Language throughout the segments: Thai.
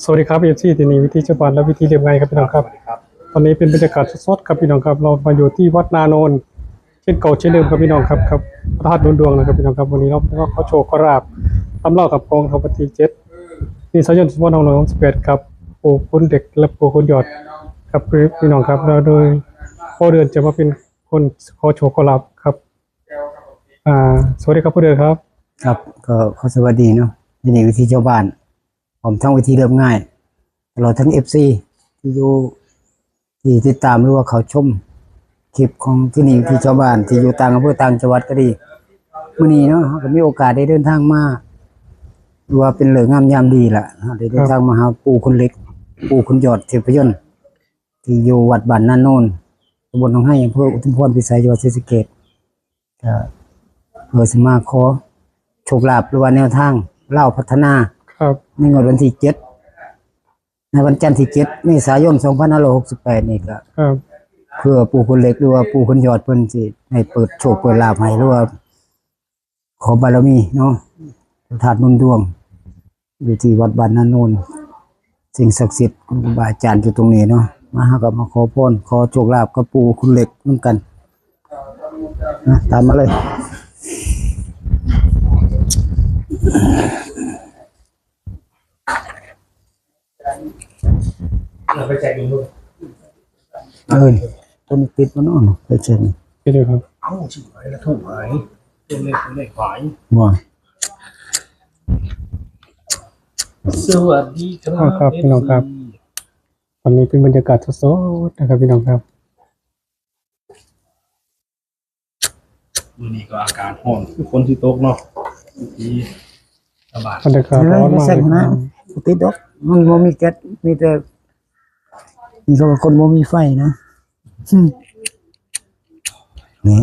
สวัสดีครับเอฟซีที่นี่วิธีชาวบ้านและวิธีเรียบง่ายครับพี่น้องครับตอนนี้เป็นบรรยากาศสดๆครับพี่น้องครับเรามาอยู่ที่วัดนาโนนเช่นเก่าเช่นเดิมครับพี่น้องครับครับพระธาตุดวงนะครับพี่น้องครับวันนี้เราก็ขอโชว์ขอราบตำเล่ากับกองทัพที่7นี่สายยนต์2561ครับปู่คุณเด็กและปู่คุณยอดครับพี่น้องครับเราโดยพ่อเดือนจะมาเป็นคนขอโชว์ขอราบครับสวัสดีครับพ่อเดือนครับครับก็ขอสวัสดีเนาะที่นี่วิธีชาวบ้านผมทั้งวิธีเรียบง่ายตลอดทั้งFCที่อยู่ที่ติดตามหรือว่าเขาชมคลิปของที่นี่วิธีชาวบ้านที่อยู่ต่างอำเภอต่างจังหวัดก็ดีมื้อนี้เนาะเราก็มีโอกาสได้เดินทางมาหรือว่าเป็นเรื่องงามยามดีล่ะได้เดินทางมาหาปู่คุณเล็กปู่คุณยอดเทพยนต์ที่อยู่วัดบ้านนาโนนตำบลหนองไห้อำเภออุทุมพรพิสัยจังหวัดศรีสะเกษก็เพื่อสมาขอโชคลาภหรือว่าแนวทางเล่าพัฒนาครับในงวดวันที่7ในวันจันทร์ที่7เมษายน2568นี่ก็ครับเพื่อปู่คนเล็กหรือว่าปู่คนยอดเพิ่นสิให้เปิดโชคเปิดลาภให้หรือว่าขอบารมีเนาะพระธาตุนุ่นดวงอยู่ที่วัดบ้านนาโนนสิ่งศักดิ์สิทธิ์ครูบาอาจารย์อยู่ตรงนี้เนาะมาหากับมาขอพรขอโชคลาภกับปู่คนเล็กนำกันนะตามมาเลยไปแจกยิงด้วยต้นปิดมันอ่อนไปเช่นพี่เดือนครับ เอ้าชิบหายแล้วถูกหายตัวเลขหายว่าสวัสดีครั ครับพี่น้องครับตอนนี้เป็นบรรยากาศสดๆนะครับพี่น้องครับ วันนี้ก็อากาศร้อนคือคนที่ตกเนาะที่สบาย บรรยากาศร้อนมากเลยครับ ติดดอกมันบ่มีแก๊สมีแต่มีเขาว่าคนบ่มีไฟนะนี่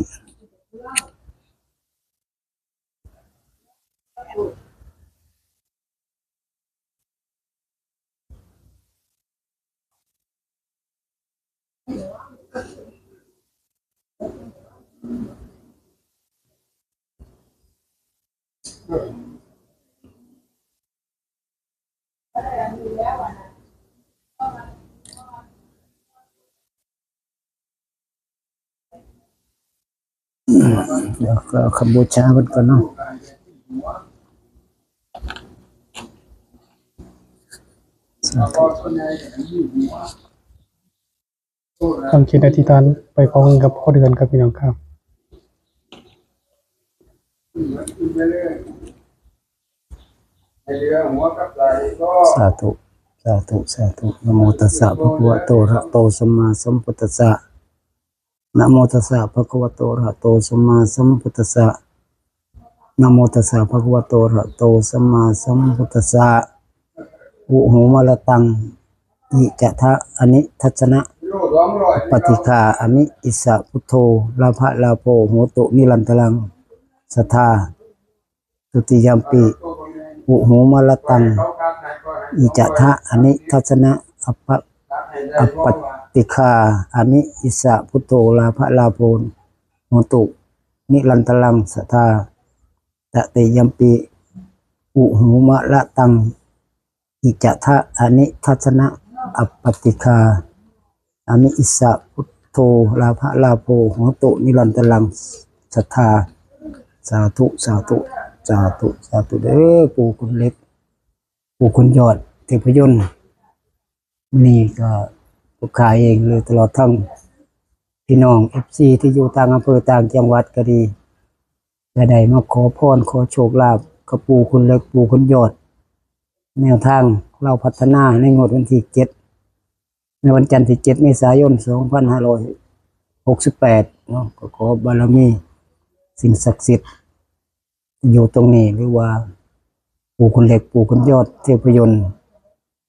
เดี๋ยวก็คำบูชาเพิ่นก่อนเนาะสาธุ ตั้งคิดอธิษฐานไปพร้อมกันกับพ่อเดือนครับพี่น้องครับ สาธุสาธุสาธุนะโมตัสสะภะคะวะโตอะระหะโตสัมมาสัมพุทธัสสะนะโมตัสสะภะคะวะโตอะระหะโตสัมมาสัมพุทธัสสะนะโมตัสสะภะคะวะโตอะระหะโตสัมมาสัมพุทธัสสะอุโหมลตังอิจะทะอนิทัสสนะปฏิฆาอมิอิสะพุทโธลาภะลาโภโหตุนิรันตรังสัทธาตุติยมปิอุโหมลตังอิจะทะอนิทัสสนะอปปติฆาอมิอิสะพุทโธลาภะลาโภโหตุนิรันตรังสัทธาตติยมปิอุโหมลตังอิจะทะอนิทัสสนะอปปติฆาอามิอิสะพุทโธลาภะลาโภโหตุนิรันตรังสัทธาสาธุสาธุสาธุสาธุเด้อปู่คุณเล็กปู่คุณยอดเทพยนต์นี่ก็ลูกค้าเองเลยตลอดทั้งพี่น้อง FC ที่อยู่ต่างอำเภอต่างจังหวัดก็ดีได้มาขอพรขอโชคลาภกับปู่คุณเล็กปู่คุณยอดแนวทางเราพัฒนาในงวดวันที่7ในวันจันทร์ที่7เมษายน2568เนาะก็ขอบารมีสิ่งศักดิ์สิทธิ์อยู่ตรงนี้หรือว่าปู่คุณเล็กปู่คุณยอดเทพยนต์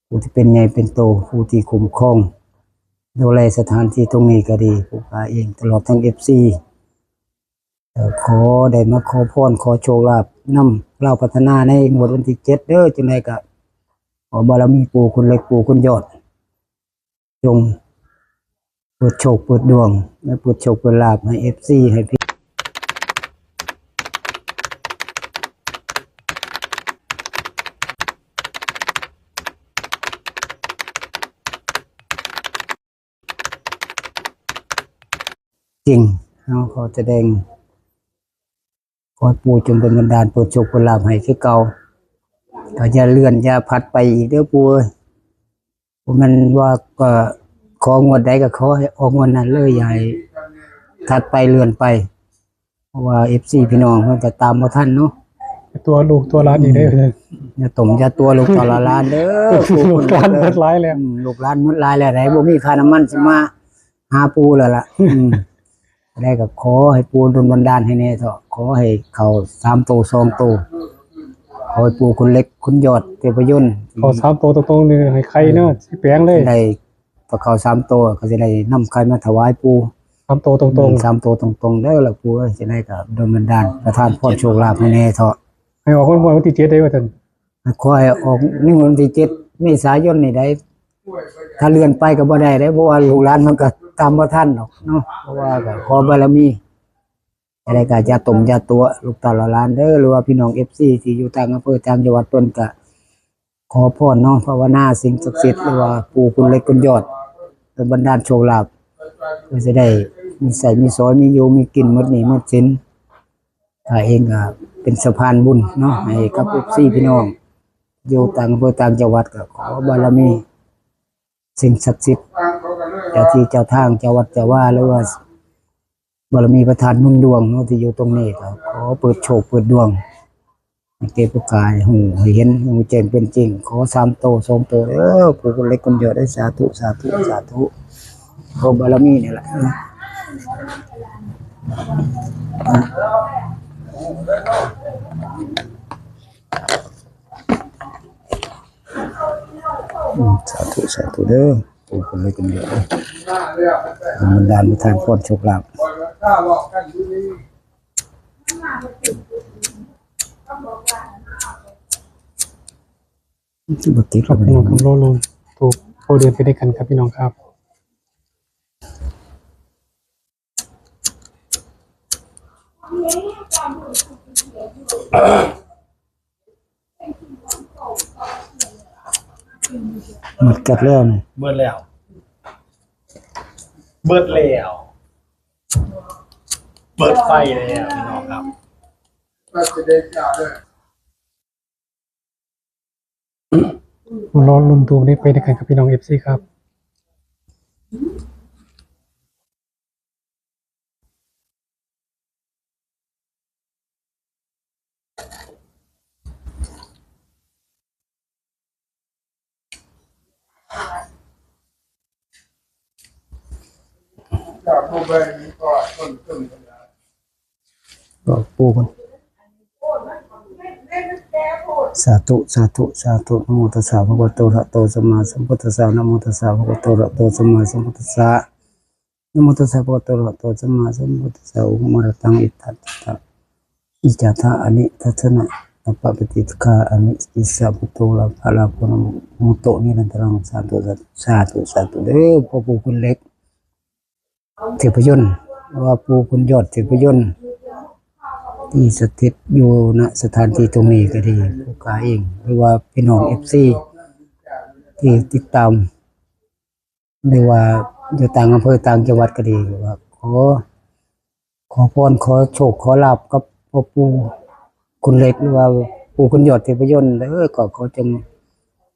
ผู้ที่เป็นใหญ่เป็นโตผู้ที่คุ้มครองดูแลสถานที่ตรงนี้ก็ดีผู้พาเองตลอดทั้ง FC ขอได้มาขอพรขอโชคลาภนำเราพัฒนาในงวดวันที่7เด้อจังได๋ก็ขอบารมีปู่คุณเล็กปู่คุณยอดจงเปิดโชคเปิดดวงและเปิดโชคเปิดลาภให้ FC ให้พี่ จริงเนาะขอแสดงขอให้ปู่จงเป็นบันดาลโปรดโชคโปรดลาภให้คือเก่าก็อย่าเลื่อนอย่าพัดไปอีกเด้อปู่เอ้ยมันว่าก็ของวดใดก็ขอให้ออกงวดนั้นเลยอย่าให้ถัดไปเลื่อนไปเพราะว่า FC พี่น้องเพิ่นก็ตามบ่ทันเนาะ ตัวลูกตัวหลานอีกได้เลย อย่าตมอย่าตัวลูกต่อละล้านเด้อปู่ ลูกหลานเบิดหลายแล้ว ลูกหลานหมดหลายแล้วได้บ่มีค่าน้ำมันสิมาหาปู่แล้วล่ะได้ก็ขอให้ปู่ดลบันดาลให้แน่เถาะขอให้เข้า3โต2โตขอให้ปู่คุณเล็กคุณยอดเทพยนต์ เขาสามตัวตรงๆนี่ให้ใครเนาะสิแปลงเลย ได้พอเข้า3โตก็สิได้นำใครมาถวายปู่ สามตัวตรง 3โตตรงๆเด้อล่ะปู่เอ้ยสิได้ก็ดลบันดาลประทานพรโชคลาภให้แน่เถาะ ๆให้ออกวันที่7ได้ว่าซั่น ขอให้ออกในวันที่7เมษายนนี่ได้ถ้าเลื่อนไปก็บ่ได้เพราะว่าลูกหลานมันก็ตามบ่ทันดอกเนาะเพราะว่าก็ขอบารมีอะไรก็จะตมจะตัวลูกตาหลานเด้อหรือว่าพี่น้อง FC ที่อยู่ต่างอำเภอต่างจังหวัดเพิ่นก็ขอพรเนาะภาวนาสิ่งศักดิ์สิทธิ์หรือว่าปู่คุณเล็กคุณยอดเป็นบันดาลโชคลาภเพื่อจะได้มีใส่มีสอยมีอยู่มีกินหมดหนี้หมดสินถ้าเองก็เป็นสะพานบุญเนาะให้กับ FC พี่น้องอยู่ต่างอำเภอต่างจังหวัดก็ขอบารมีสิ่งศักดิ์สิทธิ์เจ้าที่เจ้าทางเจ้าวัดเจ้าว่าหรือว่าบารมีประทานนุ่นดวงเนาะที่อยู่ตรงนี้ก็ขอเปิดโชคเปิดดวงให้เก็บกายหูให้เห็นหูแจ้งเป็นจริงขอ3โต2โตผู้คนเล็กคนเดียวได้สาธุสาธุสาธุขอบารมีนี่แหละสาธุสาธุเด้อผู้คนเล็กคนเดียวบันดาลประทานพรโชคลาภที่บติด ครับพี่น้องครับโลลูนถูกโอเดินไปด้วยกันครับพี่น้องครับ หมดกัดแล้วนี่ เบิดแล้วเบิดแล้วเปิดไฟแล้วพี่น้องครับ รอลุ้นตัวนี้ไปด้วยกันครับพี่น้อง FC ครับ บอกปู่คนสาธุสาธุสาธุนะโมตัสสะภะคะวะโตอะระหะโตสัมมาสัมพุทธัสสะนะโมตัสสะภะคะวะโตอะระหะโตสัมมาสัมพุทธัสสะนะโมตัสสะภะคะวะโตอะระหะโตสัมมาสัมพุทธัสสะอุมารตังอิทัตถะอิจาทะอนิทัศนะอัปปะปฏิทกาอนิอิสสะพุทโธลาภะลาภนะโมโตนิรันตรังสาธุสาธุสาธุเด้อพ่อปู่คุณเล็กเทพยนต์ว่าปู่คุณยอดเทพยนต์ที่สถิตอยู่ณสถานที่ตรงนี้ก็ดีผู้กาเองหรือว่าพี่น้อง FC ที่ติดตามหรือว่าอยู่ต่างอำเภอต่างจังหวัดก็ดีว่าขอพรขอโชคขอลาภกับพ่อปู่คุณเล็กหรือว่าปู่คุณยอดเทพยนต์ก็ขอจง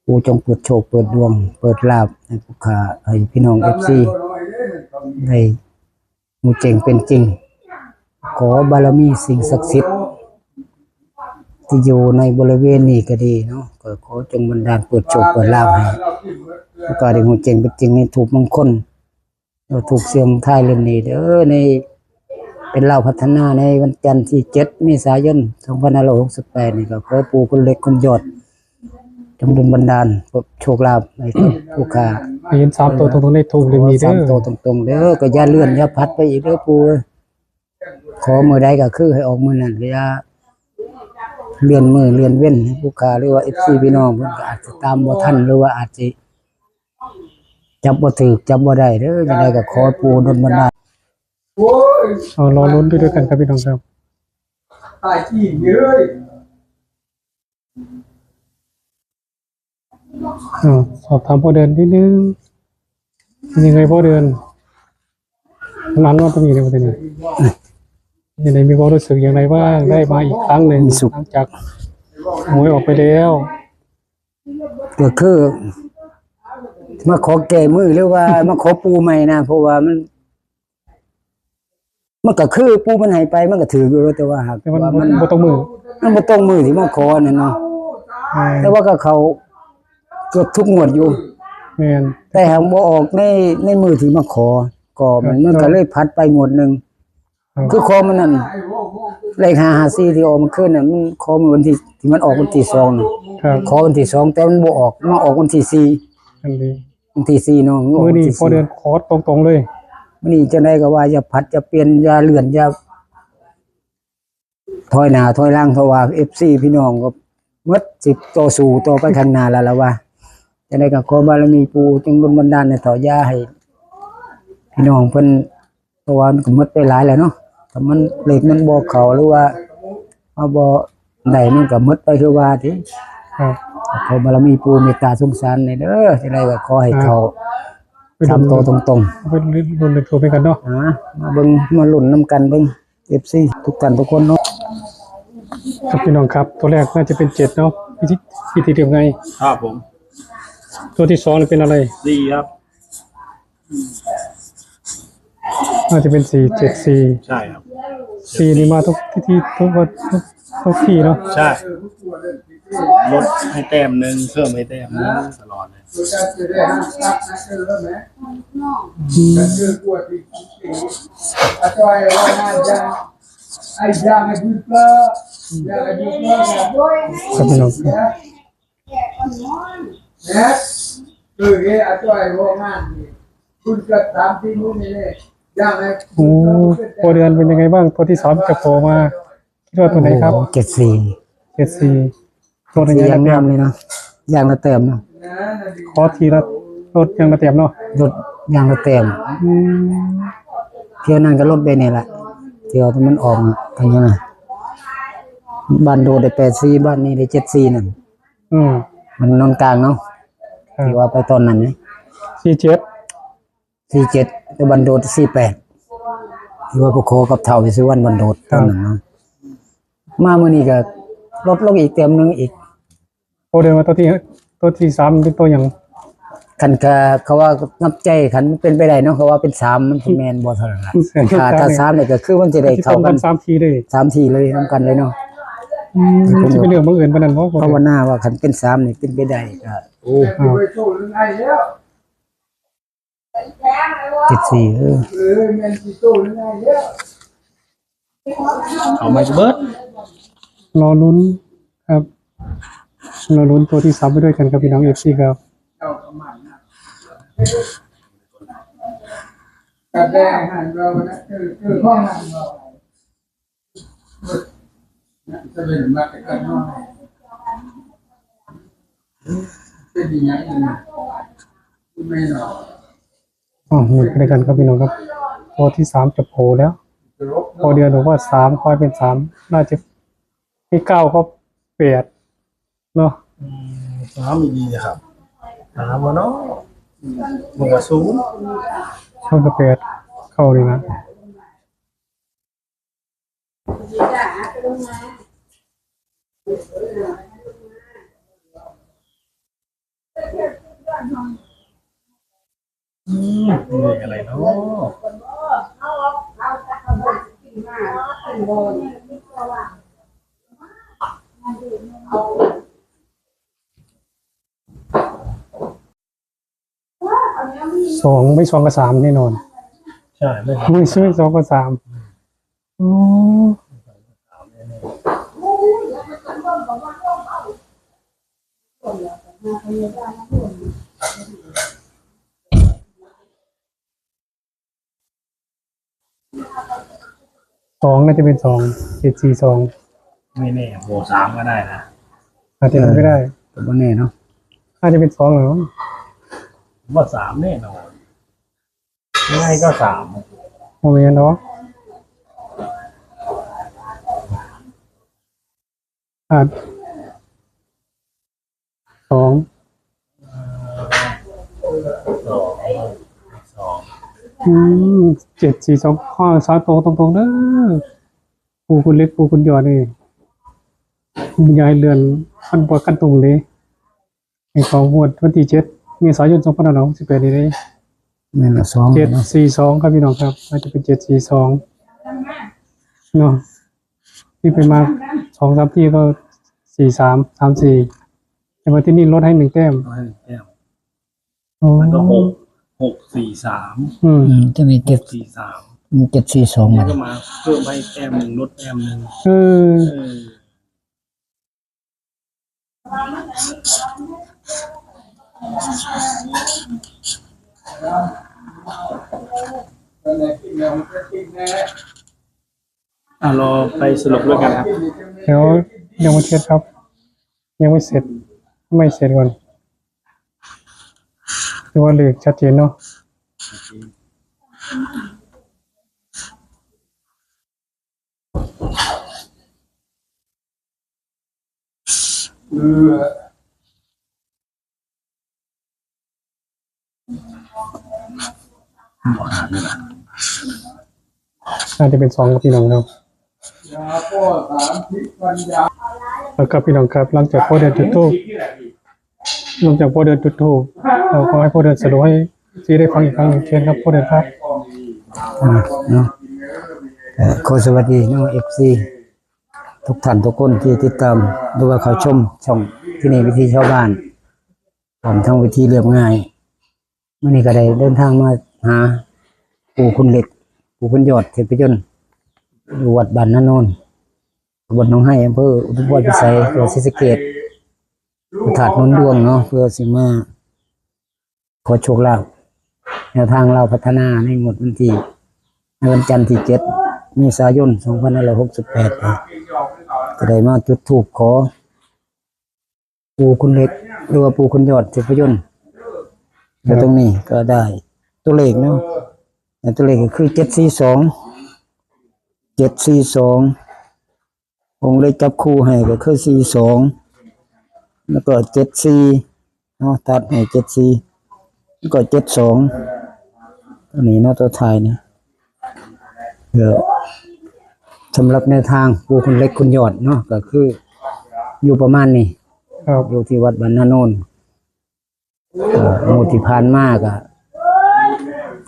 ปู่จงเปิดโชคเปิดดวงเปิดลาภให้ผู้ค้าให้พี่น้อง FC ได้มูเจงเป็นจริงขอบารมีสิ่งศักดิ์สิทธิ์ที่อยู่ในบริเวณนี้ก็ดีเนาะก็ขอจงบันดาลเปิดโชคเปิดลาภให้แล้วก็ได้มูเจงเป็นจริงในถูกมงคลเราถูกเสียงท้ายเล่มนี้เด้อในเป็นเล่าพัฒนาในวันจันทร์ที่7 เมษายน 2568นี่ก็ขอปู่คุณเล็กคุณยอดจงดลบันดาลโชคลาภให้กับผู้ค้า เห็น3ตัวตรงๆได้ถูกเลยมีเด้ 3 อ ตัวตรงๆเด้อก็อย่าเลื่อนอย่าพัดไปอีกเด้อปู่ขอมือใดก็คือให้ออกมือนั้นก็อย่าเลื่อนมือเลื่อนเว้นให้ผู้ค้าหรือว่า FC พี่น้องเพิ่นก็อาจจะตามบ่ทันหรือว่าอาจจะจับบ่ถูกจับบ่ได้เด้อจังไดก็ขอปู่ดลบันดาล เอารอลุ้นด้วยกันครับพี่น้องครับ ตายที่เยอะ สอบถามพ่อเดินนิดนึงเป็นยังไงพ่อเดิน นั้นว่าต้องมีในประเด็นนี้ยังไงมีความรู้สึกอย่างไรบ้างได้มาอีกครั้งหนึ่งหลังจากหวยออกไปแล้ว ก็คือมาขอแก้มือหรือว่ามาขอปูใหม่นะเพราะว่ามันก็คือปูมันให้ไปมันก็ถืออยู่แล้วแต่ว่าหาก แต่มัน ว่า มันบ่ต้องมือ มันบ่ต้องมือที่มาขอนั่นเนาะแต่ว่าก็เขาเกือบทุกงวดอยู่ แม่น แต่หากบ่ออกในมือที่มาขอก็มันก็เลยพัดไปงวดหนึง ครับ คือขอมันนั่นเลข554ที่ออกมันขึ้นน่ะมันขอมันวันที่มันออกวันที่2น่ะ ครับ ขอวันที่2แต่มันบ่ออกมันออกวันที่4 อันนี้ วันที่4เนาะ มือนี้พอเดือนคอร์สตรงๆเลย มื้อนี้จังได๋ก็ว่าอย่าพัดอย่าเปลี่ยนอย่าเลื่อนอย่าถอยหน้าถอยหลังเพราะว่า FC พี่น้องก็หมดสิต่อสู้ต่อไปข้างหน้าแล้วล่ะว่าจังได๋ก็ขอบารมีปู่จงดลบันดาลให้ต่อย่าให้พี่น้องเพิ่นเพราะว่ามันก็หมดไปหลายแล้วเนาะถ้ามันเลขมันบ่เข้าหรือว่าเอาบ่ได้มันก็หมดไปคือว่าติ ครับ ขอบารมีปู่เมตตาสงสารให้เด้อจังไดก็ขอให้เขา ไปลุ้น 3ตัวตรง ไปลุ้นเลยตัวไปกันเนาะ ๆมาเบิ่งมาลุ้นนํกันเบิ่ง FC ทุกท่านทุกคนเนาะ ครับพี่น้องครับตัวแรกน่าจะเป็น7เนาะพิธีเรียบไง ครับผม ตัวที่2นี่เป็นอะไร ดีครับ น่าจะเป็น474 ใช่ครับ 4นี่มาทุกที่ทุกที่เนาะ ใช่ลดให้แต้มหนึ่งเพิ่มให้แต้มหนึงตลอดเลย ตัวจะได้ห้ามตัดนะคือแล้วไหมก็คือกลัวที่อาจารย์ว่างานจะไอ้ยางไอ้บุญเปล่ายางไอ้บุญเปล่าด้วย ครับพี่น้อง นะคือเฮ้อาจารย์ว่างานนี่คุณก็ตามที่นู้นนี่เลยยางไอ้ โอ้พอเดือนเป็นยังไงบ้างตัวที่3จะโผล่มาคิดว่าตัวไหนครับ โอ้โห74 74ตัวไหน อย่า ยัง ง งา เต็ ม ม เลยเนาะอย่างละแต้มเนาะ ขอทีละรถยังละเต็มเนาะ ลดอย่างละแต้ม อืม เที่ยวนั้นก็ลดไปนี่แหละเที่ยวที่มันออกอะกันยังไงบ้านโดได้84บ้านนี้ได้74นั่น อืม มันนอนกลางเนาะ ครับ ที่ว่าไปตอนนั้นนี่ 47 47แต่บ้านโด48ที่ว่าพวกโคกับเฒ่าไปซื้อวันบ้านโดตอนนั้นเนาะมามื้อนี้ก็ลดลงอีกเต็มหนึงอีก พอเดือนมาตัวที่3เป็นตัวอย่าง คันก็เขาว่านับใจคันมันเป็นไปได้เนาะเขาว่าเป็น3มันสิแม่นบ่เท่านั้นล่ะถ้า3นี่ก็คือมันจะได้ ที่ต เข้า รง กั กัน น3ทีเลย 3ทีเลยนํกันเลยเนาะ จะเป็นเรื่องบังเอิญปานนั้นบ่ ภาวนาว่าคันเป็น3นี่เป็นไปได้ก็โอ้ ไปโชว์ยังไงแล้ว 74แมนซิโต้ยังไงแล้ว เขาไม่เบิร์ด รอลุ้นครับรอลุ้นตัวที่3ไปด้วยกันครับพี่น้อง FC ครับ เอาประมาณนั้นกระแดงหันเรานะคือห้องหันเราจะเป็นมาแต่กันน้อยเป็นยังไงไม่หรอก อ๋อหนึ่งไปด้วยกันครับพี่น้องครับตัวที่3จะโผล่แล้ว พอเดือนบอกว่า3คอยเป็น3น่าจะมี9ก็8เนาะ น้ำดีๆครับน้ำวะเนาะมันก็สูง เข้ากับ8เข้าเลยนะ นี่อะไรเนาะ 2ไม่2กับ3แน่นอน ใช่ไม่ ไม่ใช่2กับ3อ๋อ2น่าจะเป็น742ไม่แน่โหสามก็ได้นะ อาจจะเป็นไม่ได้ ก็บ่แน่เนาะ อาจจะเป็น2เหรอ ผมว่าสามแน่นอนง่ายก็สาม โมเมนต์เนาะอาจ2 สองสอง 742ข้อสามตรงตรงๆเด้อปูคุณเล็กปูคุณยอดนี่ยายเรือนมันบ่กันตรงเลยไอ้ของงวดวันที่7เมษายน2568นี่เลย แม่นละสองเนาะ 742ครับพี่น้องครับอาจจะเป็น742เนาะที่ไปมา2-3ที่ก็43-34แต่ว่าที่นี่ลดให้1แต้ม ร้อยหนึ่งแต้ม โอ้ มันก็6-4-3 จะมีเจ็ด 6-4-3 มี742 มั มัน น ก็มาเพิ่มให้แต้มหนึ่งลดแต้มหนึ่ง เออ เออ ตอนไหนกินแล้วมันก็กินแน่ รอไปสรุปด้วยกันครับ เดี๋ยวยังไม่เสร็จครับ ยังไม่เสร็จไม่เสร็จก่อนดูว่าเลขชัดเจนเนาะ เออ น่าจะเป็น2กับพี่น้องครับ ยาป้อสามพิษปัญญา แล้วก็พี่น้องครับหลังจากพ่อเดินจุดธูปหลังจากพ่อเดินจุดธูปเราก็ให้พ่อเดินสรุปให้ซีได้ฟังอีกครั้งหนึ่งเชิญครับพ่อเดินครับ เนาะขอสวัสดีน้อง FC ทุกท่านทุกคนที่ติดตามหรือว่าเขาชมช่องที่นี่วิธีชาวบ้านพร้อมทั้งวิธีเรียบง่ายมื้อนี้ก็ได้เดินทางมาหาปู่คุณเหล็กปู่คุณยอดเทพยนต์อยู่วัดบ้านนาโนนตำบลหนองไห้อำเภออุทุมพรพิสัยจังหวัดศรีสะเกษพระธาตุนนท์ดวงเนาะเพื่อสิมาขอโชคลาภแนวทางเราพัฒนาในหมดวันที่ในวันจันทร์ที่7 เมษายน 2568จะได้มาจุดธูปขอปู่คุณเหล็กหรือว่าปู่คุณยอดเทพยนต์แต่ตรงนี้ก็ได้ตัวเลขเนาะแต่ตัวเลขก็คือ742องค์เลขจับคู่ให้ก็คือ42แล้วก็74เนาะตัดให้74แล้วก็72ตัวนี้เนาะตัวท้ายนี่เดี๋ยวสำหรับแนวทางปู่คุณเล็กคุณยอดเนาะก็คืออยู่ประมาณนี้ ครับ อยู่ที่วัดบ้านนาโนนหมู่ที่ผ่านมากอะ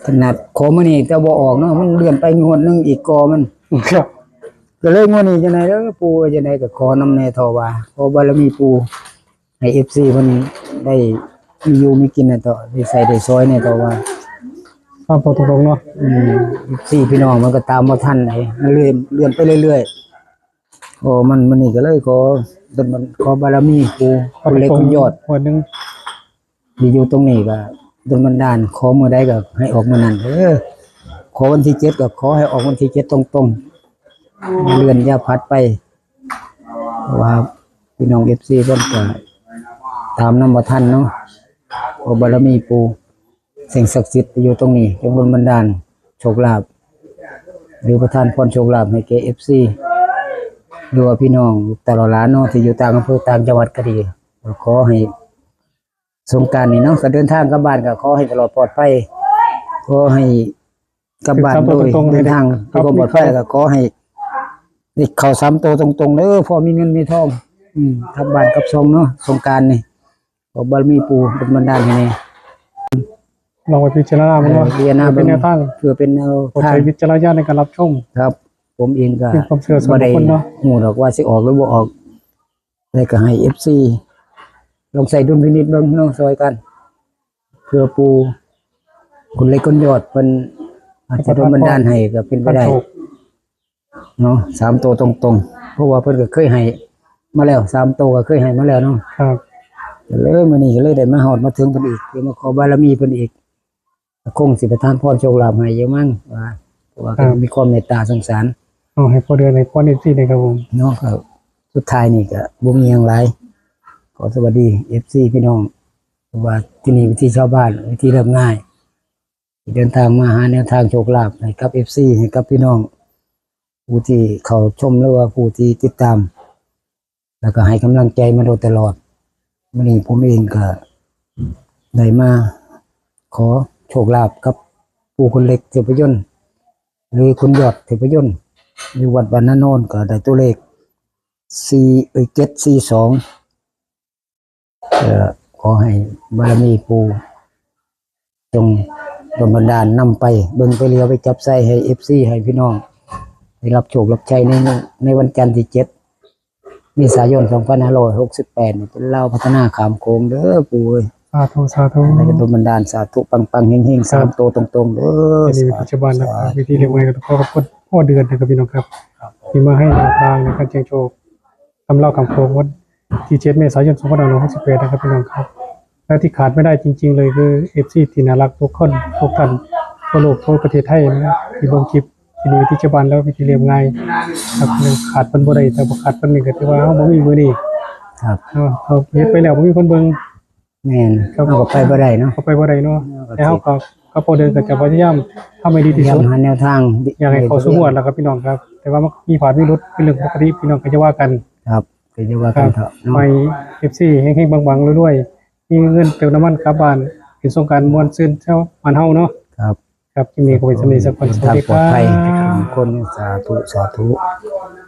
ขนาดขอมื้อนี้แต่บ่ออกเนาะมันเลื่อนไปงวดหนึงอีกกอมัน ครับ ก็เลยงวดนี้จังได๋เด้อปู่จังได๋ก็ขอนำแน่ทอว่าขอบารมีปู่ให้ FC เพิ่นได้มีอยู่มีกินน่ะต่อได้ใส่ได้ซอยแน่ทอว่า ความพอตรงๆเนาะ FC พี่น้องมันก็ตามบ่ทันไอ้มันเลื่อนไปเรื่อยๆโอ้มันนี่ก็เลยขอเดินมันขอบารมีปู่คุณเล็กคุณยอด หัวหนึ่ง ที่อยู่ตรงนี้ก็โดนบันดาลขอเมื่อใดก็ให้ออกมานั่นขอวันที่7ก็ขอให้ออกวันที่7ตรงๆเลื่อนอย่าพัดไปเพราะว่าพี่น้อง FC เพิ่นก็ตามนำบ่ทันเนาะขอบารมีปู่สิ่งศักดิ์สิทธิ์อยู่ตรงนี้จงโดนบันดาลโชคลาภหรือประทานพรโชคลาภให้แก่ FC หรือว่าพี่น้องตลอดหลานเนาะที่อยู่ต่างอำเภอต่างจังหวัดก็ดีขอให้สงกรานต์นี่เนาะก็เดินทางกลับบ้านก็ขอให้ตลอดปลอดภัยขอให้กลับบ้านโดยเดินทางด้วยความปลอดภัยก็ขอให้ได้เข้า3ตัวตรงๆเด้อพอมีเงินมีทองกลับบ้านกลับช่องเนาะสงกรานต์นี่ขอบารมีปู่เป็นบันดาลให้แน่ ลองไปพิจารณามันว่า พิจารณา เป็นแนวทาง เพื่อเป็นแนว โปรด ทาง ใช้วิจารณญาณในการรับชม ครับ ผมเองก็ เป็นความเชื่อส่วนบุคคลเนาะ ฮู้ดอกว่าสิออกหรือบ่ออกแล้วก็ให้ FC ลองใส่ดุลพินิจเบิ่งเนาะซอยกัน เพื่อปูคุณเล็กคนยอดเพิ่นอาจจะโดนบันดาลให้ก็เป็นไปได้ ถูก เนาะ3ตัวตรงๆเพราะว่าเพิ่นก็เคยให้มาแล้ว3ตัวก็เคยให้มาแล้วเนาะ ครับ เลยมื้อนี้ก็เลยได้มาฮอดมาถึงเพิ่นอีกคือมาขอบารมีเพิ่นอีกคงสิประทานพรโชคลาภให้เยอะมั้งว่าเพราะว่าเพิ่นมีความเมตตาสงสาร เอาให้พอเดือนในป้อนเอฟซีเลยครับผม เนาะครับสุดท้ายนี่ก็บ่มีหยังหลายขอสวัสดี FC พี่น้องเพราะว่าที่นี่วิธีชาวบ้านวิธีเรียบง่ายที่เดินทางมาหาแนวทางโชคลาภให้กับ FC ให้กับพี่น้องผู้ที่เขาชมหรือว่าผู้ที่ติดตาม แล้วก็ให้กำลังใจมาโดยตลอดมื้อนี้ผมเองก็ได้มาขอโชคลาภกับ ปู่คนเล็กเทพยนต์หรือคุณยอดเทพยนต์อยู่วัดบ้านนาโนนก็ได้ตัวเลข742ขอให้บารมีปู่จงดลบันดาลนำไปเบิ่งไปเลียวไปจับใส่ให้ FC ให้พี่น้องได้รับโชครับชัยในวันจันทร์ที่7เมษายน2568นี่เป็นเล่าวพัฒนาขามโขงเด้อปู่เอ้ย สาธุสาธุ ให้ดลบันดาลสาธุปังๆเฮงๆ3ตัวตรงๆเด้อ อันนี้ปัจจุบันนะครับวิธีเรียกไงก็ต้องขอขอบคุณพ่อเดือนนะครับพี่น้องครับที่มาให้แนวทางในการเชียงโชคตำเล่าคำโคงวันที่7 เมษายน 2568นะครับพี่น้องครับและที่ขาดไม่ได้จริงๆเลยคือ FC ที่น่ารักทุกคนทุกท่านทั่วโลกทั่วประเทศไทยนะครับที่เบิ่งคลิปที่นี่วิธีปัจจุบันแล้ววิธีเรียบง่ายครับขาดเพิ่นบ่ได้แต่บ่ขาดเพิ่นนี่ก็ถือว่าเฮาบ่มีมื้อนี้ ครับ เนาะเฮาเฮ็ดไปแล้วบ่มีคนเบิ่ง แม่นเขาก็ไปบ่ได้เนาะ เข้าไปบ่ได้เนาะแต่เฮาก็พอเดินก็จะพยายามทำให้ดี พ ที่ ยายา สุ ม ด หาแนวทาง อยากให้เขาสู้หวดแล้วครับพี่น้องครับ แต่ว่ามันมีผ่านมีรุดเป็นเรื่องปกติพี่น้องก็จะว่ากัน ครับก็จะว่า ค กั รั น บ เถอะเนาะ ไปเอฟซีแห้งๆบางๆรวยๆมีเงินเติมน้ำมันกลับบ้านเป็นสงกรารมวลซื่นเช้าบ้านเฮาเนาะ ครับ ครับที่มีก็เป็นสำนีสักคนสวัส ทาง ดี ปล ค อด รั ภัย บ ทุกคนสาธุสาธุ Hãy subscribe cho kênh Ghiền Mì Gõ Để không bỏ lỡ